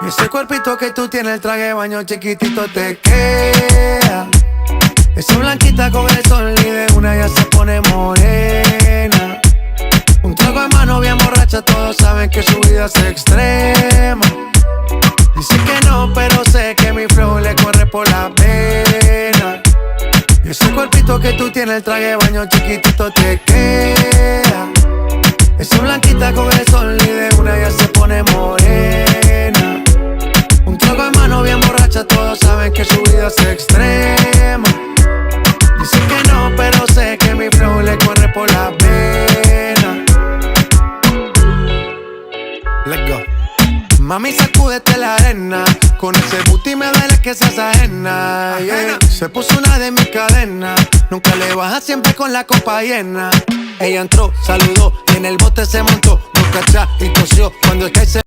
Y ese cuerpito que tú tienes, el traje de baño chiquitito te queda. Esa blanquita con el sol y de una ya se pone morena. Un trago de mano bien borracha, todos saben que su vida es extrema. Dice que no, pero sé que mi flow le corre por la vena. Y ese cuerpito que tú tienes, el traje de baño chiquitito te queda. Esa blanquita con el sol y de una ya se pone morena. Un trago de mano bien borracha, todos saben que su vida es extrema. Dice que no, pero sé que mi flow le corre por la vena. Let's go. Mami, sacúdete la arena. Con ese booty me duele que seas ajena, yeah. Se puso una de mis cadenas. Nunca le baja, siempre con la copa llena. Ella entró, saludó y en el bote se montó. Boca atrás y tosió cuando el que se